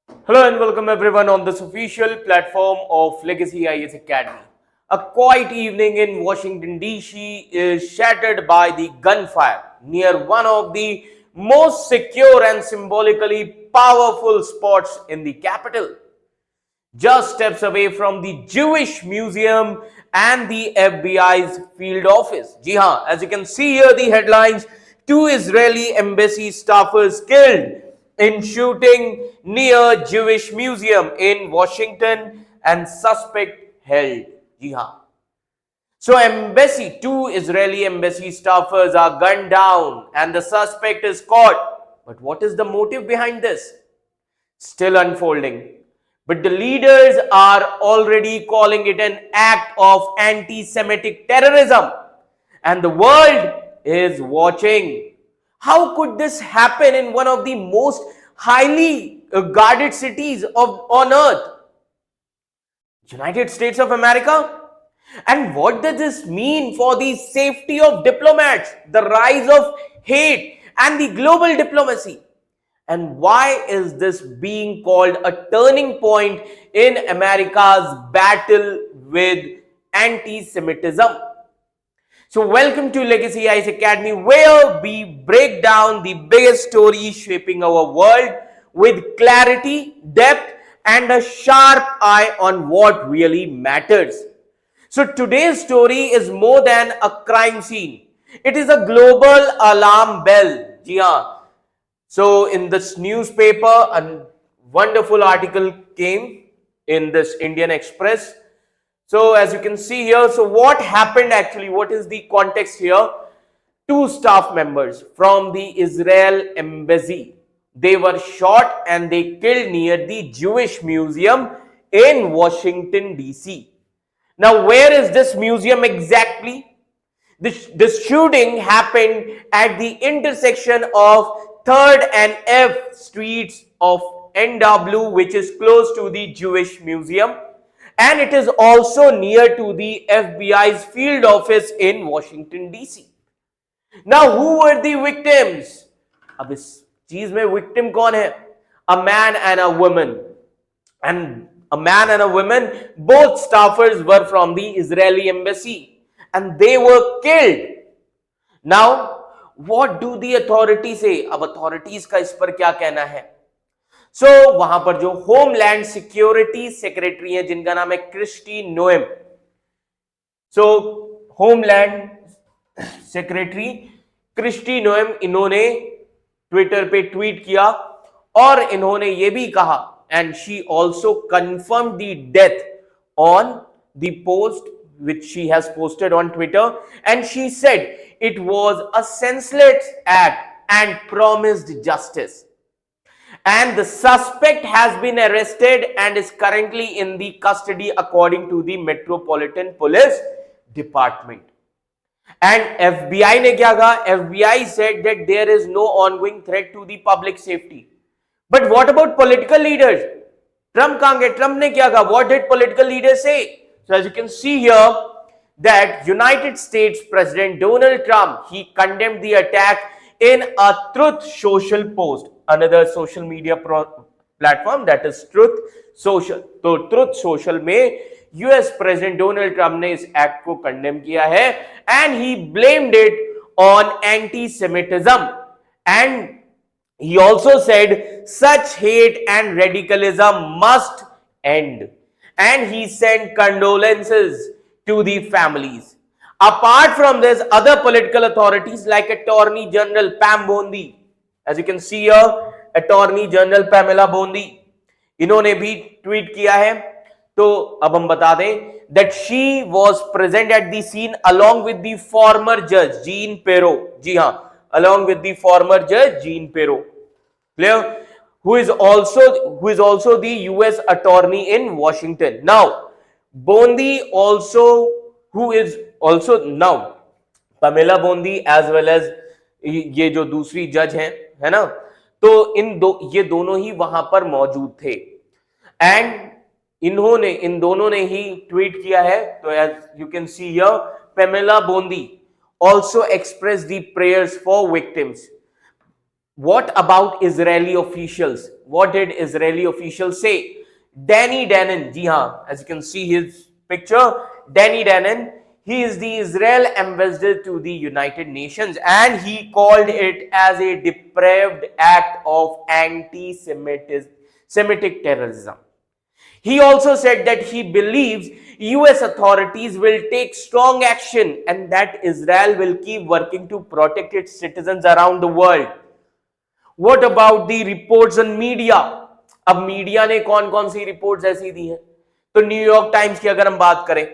Hello and welcome everyone on this official platform of Legacy IAS Academy. A quiet evening in Washington DC is shattered by the gunfire near one of the most secure and symbolically powerful spots in the capital. Just steps away from the Jewish Museum and the FBI's field office. Ji haan, as you can see here, the headlines: two Israeli embassy staffers killed in shooting near Jewish Museum in Washington and suspect held. Ji haan. So two Israeli embassy staffers are gunned down and the suspect is caught. But what is the motive behind this? Still unfolding. But the leaders are already calling it an act of anti-Semitic terrorism. And the world is watching. How could this happen in one of the most highly guarded cities on earth? United States of America? And what does this mean for the safety of diplomats, the rise of hate, and the global diplomacy? And why is this being called a turning point in America's battle with anti-Semitism? So welcome to Legacy IAS Academy, where we break down the biggest stories shaping our world with clarity, depth, and a sharp eye on what really matters. So today's story is more than a crime scene. It is a global alarm bell. Ji haan. So in this newspaper, a wonderful article came in this Indian Express. So as you can see here, so what happened actually, what is the context here? Two staff members from the Israel embassy, they were shot and they killed near the Jewish Museum in Washington DC. Now where is this museum exactly? This shooting happened at the intersection of 3rd and F streets of NW, which is close to the Jewish Museum, and it is also near to the FBI's field office in Washington DC. Now, who were the victims? अब इस चीज में victim कौन है? A man and a woman. And a man and a woman, both staffers were from the Israeli embassy and they were killed. Now, what do the authorities say? अब authorities का इस पर क्या कहना है? So, वहां पर जो होमलैंड सिक्योरिटी सेक्रेटरी है जिनका नाम है Kristi Noem. So, homeland secretary Kristi Noem, इन्होंने ट्विटर पे ट्वीट किया और इन्होंने ये भी कहा, and she also confirmed the death on the post which she has posted on Twitter, and she said it was a senseless act and promised justice. And the suspect has been arrested and is currently in the custody according to the Metropolitan Police Department. And FBI ने क्या कहा? FBI said that there is no ongoing threat to the public safety. But what about political leaders? Trump कहाँ गए? Trump ने क्या कहा? What did political leaders say? So as you can see here, that United States President Donald Trump, he condemned the attack in a Truth Social post, another social media platform, that is Truth Social. तो Truth Social में US President Donald Trump ने इस act को condemn किया है and he blamed it on anti-Semitism, and he also said such hate and radicalism must end, and he sent condolences to the families. Apart from this, other political authorities like Attorney General Pam Bondi, as you can see here, Attorney General Pamela Bondi, इन्होंने भी tweet किया है. तो अब हम बता दें that she was present at the scene along with the former judge Jean Perot. जी हाँ, along with the former judge Jean Perot. Clear? Who is also the US attorney in Washington. Now, Bondi also, who is also now Pamela Bondi as well as ये जो दूसरी जज हैं, है ना, तो ये दोनों ही वहां पर मौजूद थे एंड इन दोनों ने ही ट्वीट किया है. तो as you can see here, Pamela Bondi also expressed the prayers for victims. What about Israeli officials? What did Israeli officials say? Danny Danon, ji haan, as you can see his picture, Danny Danon, he is the Israel ambassador to the United Nations, and he called it as a depraved act of Semitic terrorism. He also said that he believes US authorities will take strong action and that Israel will keep working to protect its citizens around the world. What about the reports on media? अब media ने कौन कौन सी reports ऐसी दी हैं? तो New York times की अगर हम बात करें,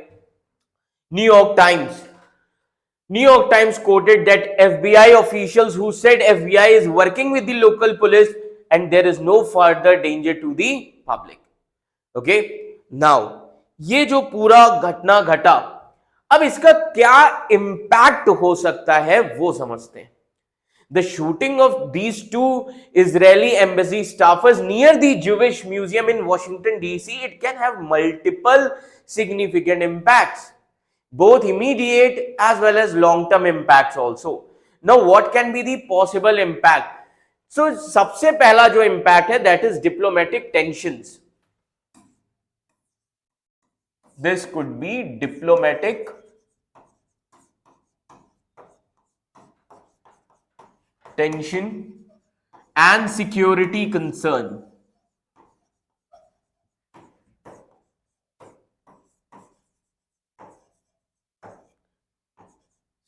New York times quoted that FBI officials who said FBI is working with the local police and there is no further danger to the public. Okay, now ये जो पूरा घटना घटा, अब इसका क्या इंपैक्ट हो सकता है वो समझते हैं. The shooting of these two Israeli embassy staffers near the Jewish Museum in Washington DC, it can have multiple significant impacts, both immediate as well as long-term impacts also. Now, what can be the possible impact? So, सबसे पहला जो impact है, that is diplomatic tensions. This could be diplomatic tension and security concern.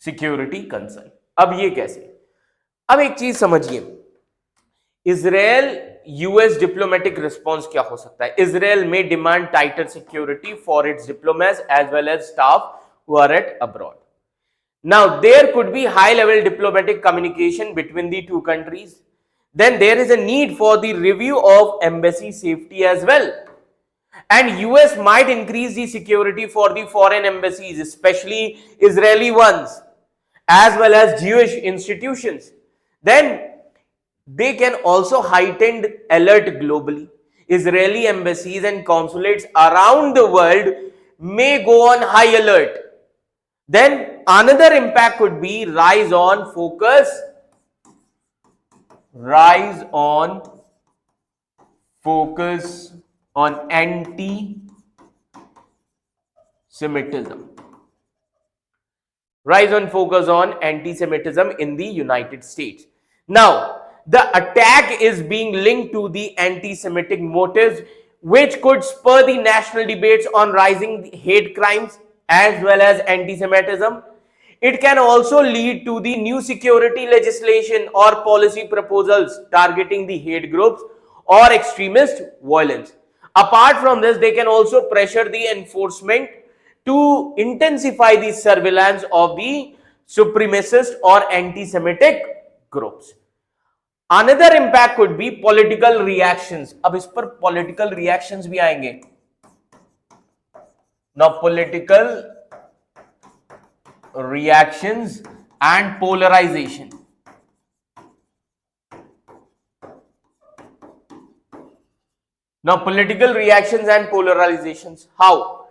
Security concern. अब ये कैसे? अब एक चीज समझिए, इजराइल यूएस डिप्लोमेटिक रिस्पॉन्स क्या हो सकता है? इजराइल में demand tighter security for its diplomats as well as staff who are at abroad. Now, there could be high-level diplomatic communication between the two countries. Then there is a need for the review of embassy safety as well. And US might increase the security for the foreign embassies, especially Israeli ones, as well as Jewish institutions. Then they can also heighten alert globally. Israeli embassies and consulates around the world may go on high alert. Then another impact could be rise on focus on anti-Semitism. Rise on focus on anti-Semitism in the United States. Now, the attack is being linked to the anti-Semitic motives, which could spur the national debates on rising hate crimes as well as anti-Semitism. It can also lead to the new security legislation or policy proposals targeting the hate groups or extremist violence. Apart from this, they can also pressure the enforcement to intensify the surveillance of the supremacist or anti-Semitic groups. Another impact could be political reactions. अब इस पर political reactions भी आएंगे. Now, political reactions and polarization. Now, political reactions and polarizations. How?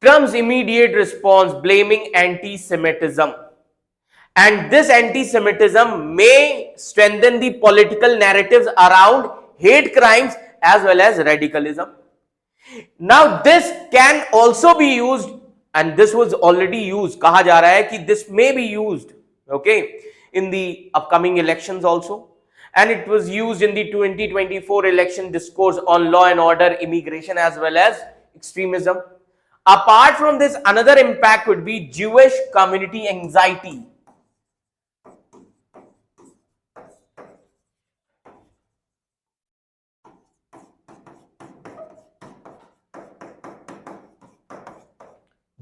Trump's immediate response blaming anti-Semitism. And this anti-Semitism may strengthen the political narratives around hate crimes as well as radicalism. Now, this can also be used, and this was already used. कहा जा रहा है कि this may be used, okay, in the upcoming elections also, and it was used in the 2024 election discourse on law and order, immigration, as well as extremism. Apart from this, another impact could be Jewish community anxiety.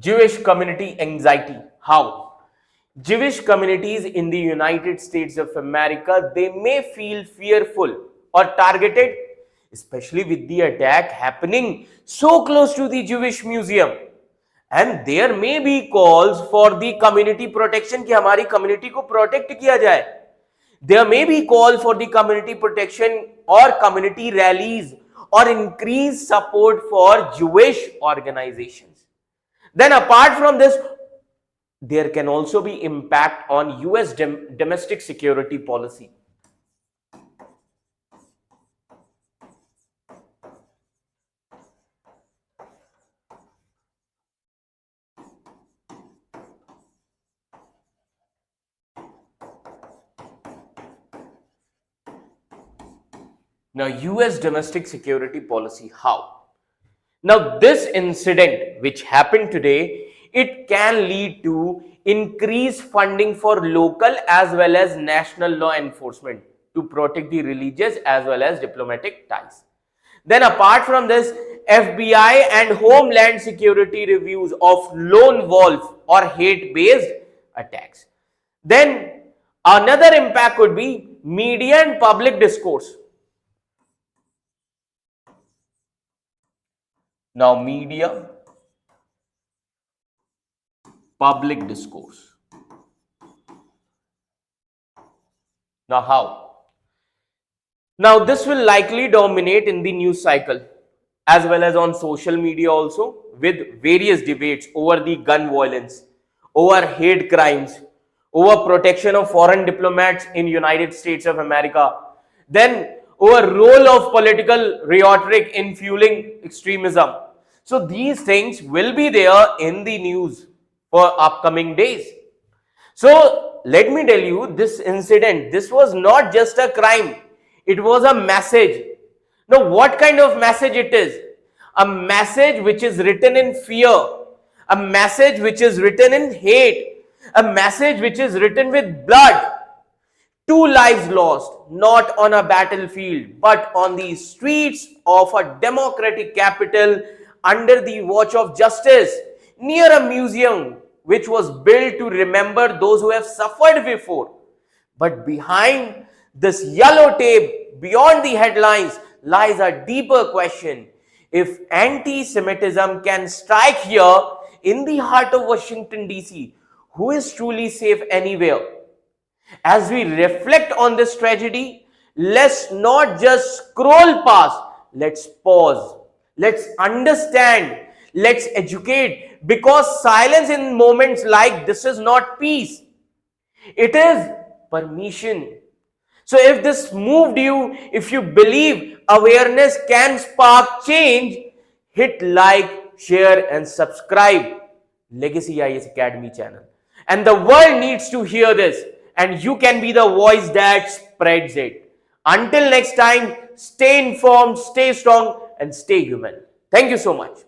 Jewish community anxiety. How? Jewish communities in the United States of America, they may feel fearful or targeted, especially with the attack happening so close to the Jewish Museum. And there may be calls for the community protection कि हमारी community को protect किया जाए. There may be call for the community protection or community rallies or increased support for Jewish organizations. Then apart from this, there can also be impact on US domestic security policy. Now, US domestic security policy, how? Now, this incident which happened today, it can lead to increased funding for local as well as national law enforcement to protect the religious as well as diplomatic ties. Then apart from this, FBI and Homeland Security reviews of lone wolf or hate-based attacks. Then another impact could be media and public discourse. Now, media, public discourse. Now, how? Now, this will likely dominate in the news cycle as well as on social media also, with various debates over the gun violence, over hate crimes, over protection of foreign diplomats in United States of America, then over role of political rhetoric in fueling extremism. So these things will be there in the news for upcoming days. So let me tell you, this incident, this was not just a crime, it was a message. Now, what kind of message it is? A message which is written in fear, a message which is written in hate, a message which is written with blood. 2 lives lost, not on a battlefield, but on the streets of a democratic capital under the watch of justice, near a museum which was built to remember those who have suffered before. But behind this yellow tape, beyond the headlines, lies a deeper question. If anti-Semitism can strike here in the heart of Washington, D.C., who is truly safe anywhere? As we reflect on this tragedy, let's not just scroll past, let's pause, let's understand, let's educate, because silence in moments like this is not peace, it is permission. So if this moved you, if you believe awareness can spark change, hit like, share and subscribe Legacy IAS Academy channel. And the world needs to hear this, and you can be the voice that spreads it. Until next time, stay informed, stay strong and stay human. Thank you so much.